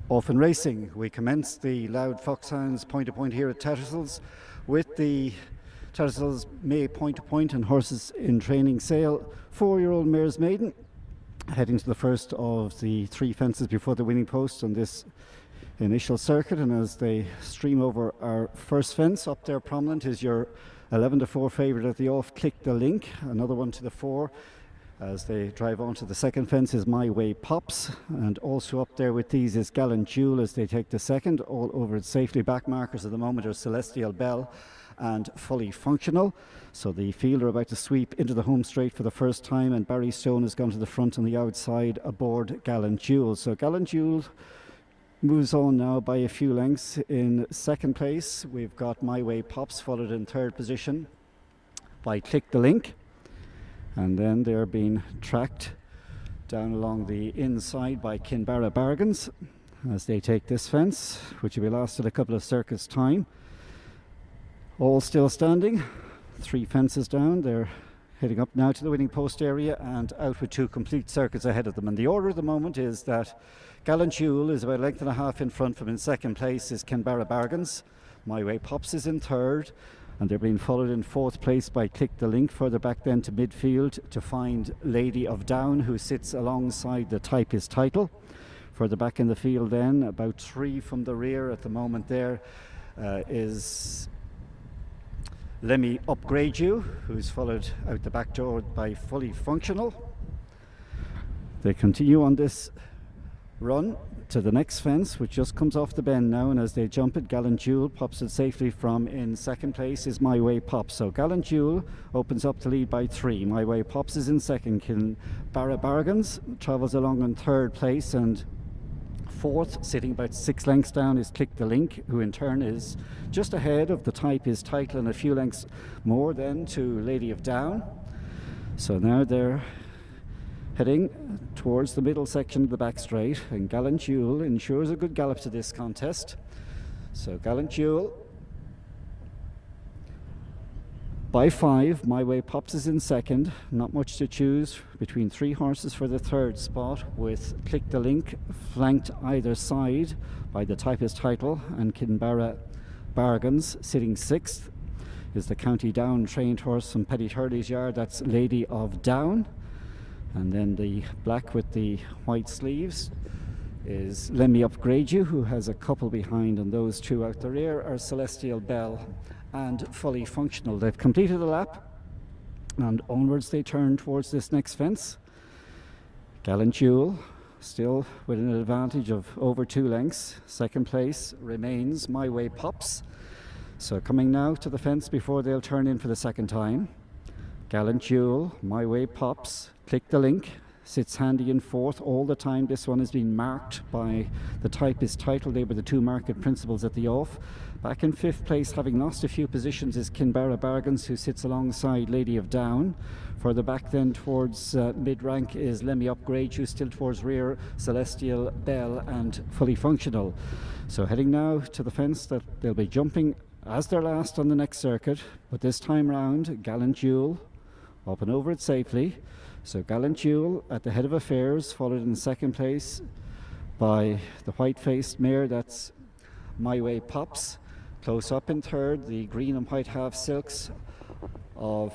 Off in racing, we commence the Loud Foxhounds point-to-point here at Tattersalls with the Tattersalls May point-to-point and horses in training sale. 4-year-old mares Maiden heading to the first of the 3 fences before the winning post on this initial circuit, and as they stream over our first fence, up there prominent is your 11-4 favourite at the off, Click the Link. Another one to the 4 as they drive onto the second fence is My Way Pops, and also up there with these is Gallant Jewel as they take the second. All over its safely back markers at the moment are Celestial Bell and Fully Functional. So the field are about to sweep into the home straight for the first time, and Barry Stone has gone to the front on the outside aboard Gallant Jewel. So Gallant Jewel moves on now by a few lengths. In second place we've got My Way Pops, followed in third position by Click the Link, and then they're being tracked down along the inside by Kinbarra Bargains as they take this fence, which will be lasted a couple of circuits time. All still standing, 3 fences down. They're heading up now to the winning post area and out with 2 complete circuits ahead of them. And the order at the moment is that Gallant Jewel is about a length and a half in front. From in second place is Kinbarra Bargains. My Way Pops is in third, and they're being followed in fourth place by Click the Link. Further back then to midfield to find Lady of Down, who sits alongside the Typist Title. Further back in the field then, about 3 from the rear at the moment there, is Let Me Upgrade You, who's followed out the back door by Fully Functional. They continue on this run to the next fence, which just comes off the bend now, and as they jump it, Gallant Jewel pops it safely. From in second place is My Way Pops. So Gallant Jewel opens up to lead by 3. My Way Pops is in second. Kinbarra Bargains travels along in third place, and fourth, sitting about 6 lengths down, is Click the Link, who in turn is just ahead of the Typist Title and a few lengths more then to Lady of Down. So now they're heading towards the middle section of the back straight, and Gallant Jewel ensures a good gallop to this contest. So Gallant Jewel by 5. My Way Pops is in second. Not much to choose between 3 horses for the third spot, with Click the Link flanked either side by the Typist Title, and Kinbarra Bargains sitting 6th is the County Down trained horse from Petty Hurley's yard, that's Lady of Down. And then the black with the white sleeves is Let Me Upgrade You, who has a couple behind, and those 2 out the rear are Celestial Bell and Fully Functional. They've completed a lap, and onwards they turn towards this next fence. Gallant Jewel still with an advantage of over 2 lengths. Second place remains My Way Pops. So coming now to the fence before they'll turn in for the second time. Gallant Jewel, My Way Pops, Click the Link sits handy in fourth all the time. This one has been marked by the Typist Title. They were the 2 market principals at the off. Back in 5th place, having lost a few positions, is Kinbarra Bargains, who sits alongside Lady of Down. Further back then towards mid-rank is Let Me Upgrade You, still towards rear Celestial Bell and Fully Functional. So heading now to the fence that they'll be jumping as their last on the next circuit, but this time round Gallant Jewel up and over it safely. So Gallant Jewel at the head of affairs, followed in second place by the white-faced mare, that's My Way Pops. Close up in third, the green and white half silks of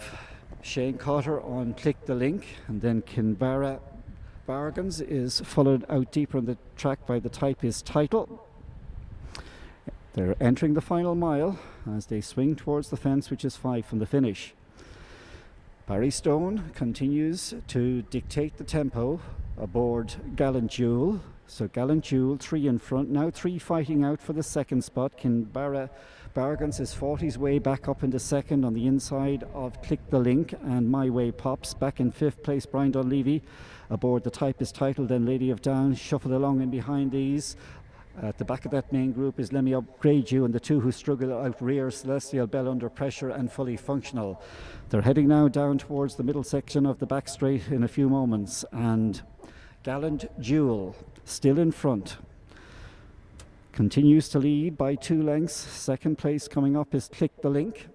Shane Cotter on Click the Link, and then Kinbarra Bargains is followed out deeper on the track by the Typist Title. They're entering the final mile as they swing towards the fence, which is 5 from the finish. Barry Stone continues to dictate the tempo aboard Gallant Jewel. So Gallant Jewel 3 in front, now 3 fighting out for the second spot. Kinbarra Bargains has fought his way back up into second on the inside of Click the Link, and My Way Pops back in 5th place. Brian Dunleavy aboard the Typist Title, then Lady of Down shuffled along in behind these. At the back of that main group is Let Me Upgrade You, and the 2 who struggle out rear, Celestial Bell Under Pressure and Fully Functional. They're heading now down towards the middle section of the back straight in a few moments, and Gallant Jewel still in front. Continues to lead by 2 lengths. Second place coming up is Click the Link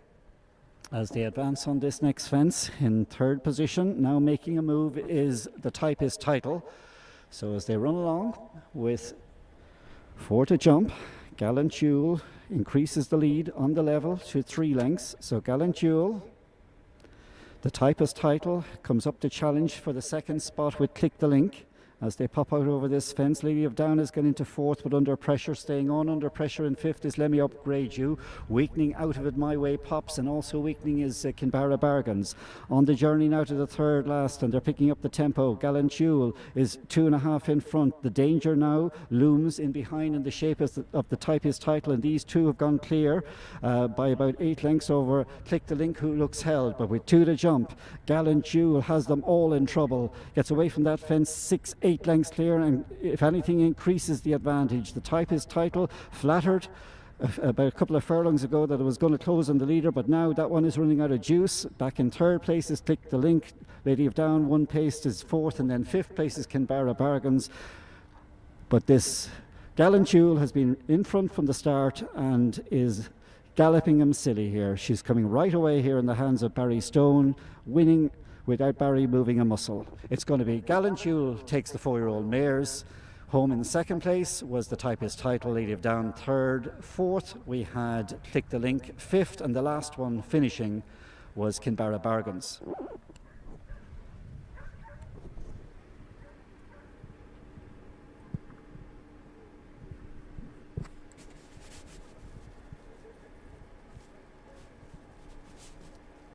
as they advance on this next fence. In third position, now making a move, is the Typist Title. So as they run along with 4 to jump. Gallant Jewel increases the lead on the level to 3 lengths. So Gallant Jewel, the Typist Title, comes up to challenge for the second spot with Click the Link. As they pop out over this fence, Lady of Down has gone into 4th, but under pressure. Staying on under pressure in 5th is Let Me Upgrade You. Weakening out of it, My Way Pops, and also weakening is Kinbarra Bargains. On the journey now to the 3rd last, and they're picking up the tempo. Gallant Jewel is 2.5 in front. The danger now looms in behind in the shape of the Typist Title, and these two have gone clear by about 8 lengths over Click the Link, who looks held. But with 2 to jump, Gallant Jewel has them all in trouble. Gets away from that fence 8 lengths clear, and if anything increases the advantage. The Typist Title flattered about a couple of furlongs ago that it was going to close on the leader, but now that one is running out of juice. Back in 3rd place is Click the Link. Lady of Down 1 pace is 4th, and then 5th place is Kinbarra Bargains. But this Gallant Jewel has been in front from the start and is galloping him silly here. She's coming right away here in the hands of Barry Stone, winning without Barry moving a muscle. It's going to be Gallant Jewel takes the 4-year-old mares. Home in 2nd place was the Typist Title, Lady of Down 3rd. 4th we had Click the Link. 5th, and the last one finishing was Kinbarra Bargains.